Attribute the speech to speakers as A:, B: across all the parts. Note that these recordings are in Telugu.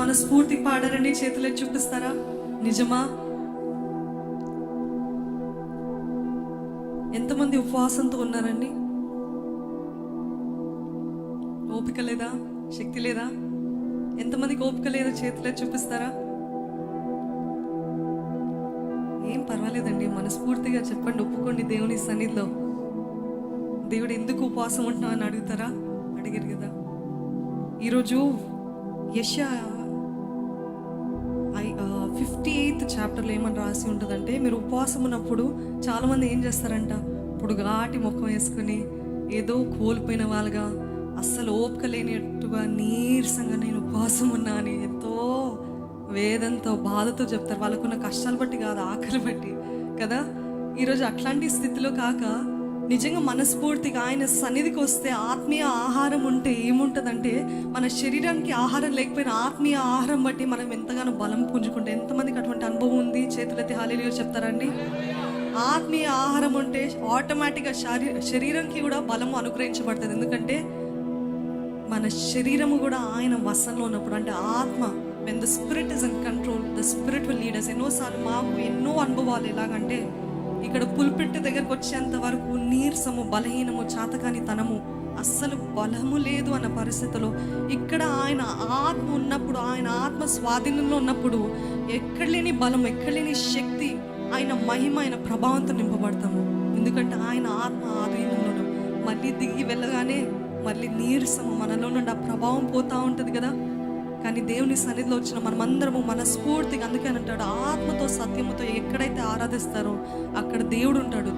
A: మనస్ఫూర్తి పాడారండి? చేతులు చూపిస్తారా? నిజమా? ఎంతమంది ఉపవాసంతో ఉన్నారండి? ఓపిక లేదా? శక్తి లేదా? ఎంతమందికి ఓపిక లేదా? చేతులు చూపిస్తారా? ఏం పర్వాలేదండి, మనస్ఫూర్తిగా చెప్పండి, ఒప్పుకోండి. దేవుని సన్నిధిలో దేవుడు ఎందుకు ఉపవాసం ఉంటున్నావు అని అడుగుతారా? అడిగారు కదా. ఈరోజు యెషయా 58th చాప్టర్లో ఏమని రాసి ఉంటుందంటే, మీరు ఉపవాసం ఉన్నప్పుడు చాలామంది ఏం చేస్తారంట, పొడుగాటి ముఖం వేసుకుని ఏదో కోల్పోయిన వాళ్ళగా, అస్సలు ఓపిక లేనట్టుగా నీరసంగా నేను ఉపవాసం ఉన్నా అని ఎంతో వేదంతో బాధతో చెప్తారు. వాళ్ళకున్న కష్టాలు బట్టి కాదు, ఆకలి బట్టి కదా. ఈరోజు అట్లాంటి స్థితిలో కాక నిజంగా మనస్ఫూర్తిగా ఆయన సన్నిధికి వస్తే ఆత్మీయ ఆహారం ఉంటే ఏముంటుందంటే, మన శరీరానికి ఆహారం లేకపోయినా ఆత్మీయ ఆహారం బట్టి మనం ఎంతగానో బలం పుంజుకుంటే. ఎంతమందికి అటువంటి అనుభవం ఉంది? చేతులెత్తి హల్లెలూయా చెప్తారండి. ఆత్మీయ ఆహారం ఉంటే ఆటోమేటిక్గా శరీరంకి కూడా బలము అనుగ్రహించబడుతుంది. ఎందుకంటే మన శరీరము కూడా ఆయన వశంలో ఉన్నప్పుడు, అంటే ఆత్మ, when the spirit is in control, the spirit will lead us. ఎన్నోసార్లు మాకు ఎన్నో అనుభవాలు ఎలాగంటే, ఇక్కడ పుల్పిట్టు దగ్గరకు వచ్చేంత వరకు నీరసము, బలహీనము, చాతకాని తనము, అస్సలు బలము లేదు అన్న పరిస్థితిలో ఇక్కడ ఆయన ఆత్మ ఉన్నప్పుడు, ఆయన ఆత్మ స్వాధీనంలో ఉన్నప్పుడు ఎక్కడ లేని బలం, ఎక్కడ లేని శక్తి, ఆయన మహిమ, ఆయన ప్రభావంతో నింపబడతాము. ఎందుకంటే ఆయన ఆత్మ ఆధీనంలో. మళ్ళీ దిగి వెళ్ళగానే మళ్ళీ నీరసము మనలో నుండి ఆ ప్రభావం పోతూ ఉంటుంది కదా. కానీ దేవుని సన్నిధిలో వచ్చిన మనమందరము మనస్ఫూర్తిగా, అందుకే అంటాడు, ఆత్మతో సత్యముతో ఎక్కడైతే ఆరాధిస్తారో అక్కడ దేవుడు ఉంటాడు.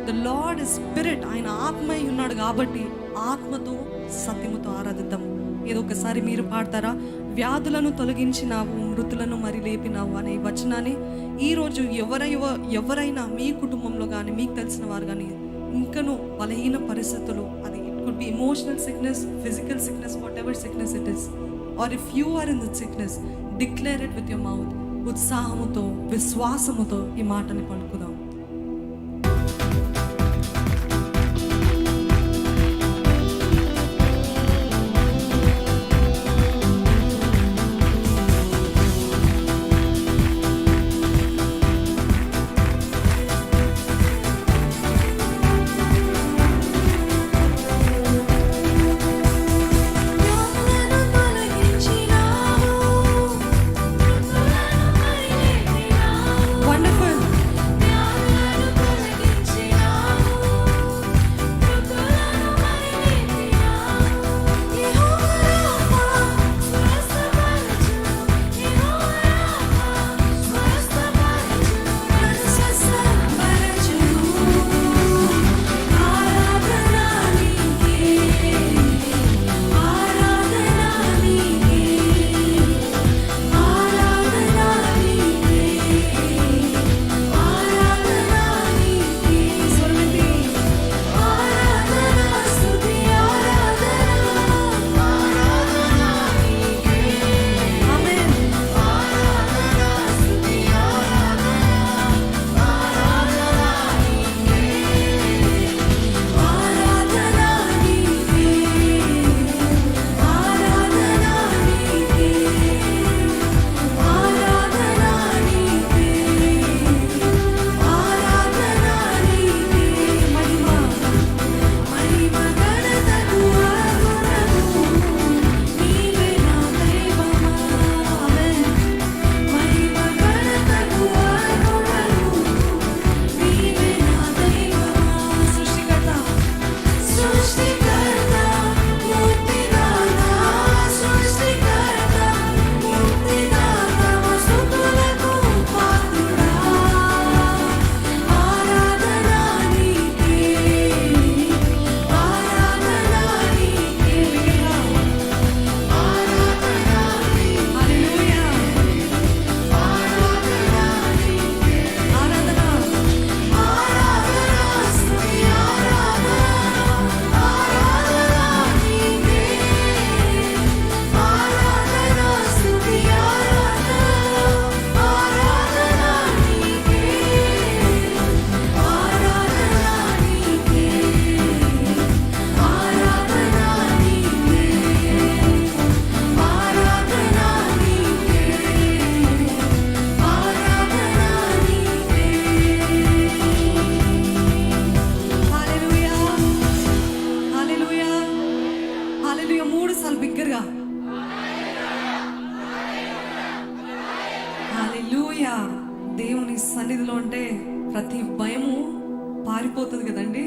A: The lord is spirit. ఆయన ఆత్మ ఉన్నాడు కాబట్టి ఆత్మతో సత్యముతో ఆరాధిద్దాం. ఏదో ఒకసారి మీరు పాడతారా? వ్యాధులను తొలగించినావు, మృతులను మరి లేపినావు అనే వచనాన్ని ఈరోజు ఎవరైనా మీ కుటుంబంలో కానీ, మీకు తెలిసిన వారు కానీ ఇంకనూ బలహీన పరిస్థితులు, అది it could be emotional sickness, physical sickness, what ever sickness it is, or if you are in the sickness, declare it with your mouth. ఉత్సాహముతో, విశ్వాసముతో ఈ మాటని పలుకుదాం. గట్టిగా 3 సార్లు బిగ్గరగా హల్లెలూయా. దేవుని సన్నిధిలో ఉంటే ప్రతి భయము పారిపోతుంది కదండి.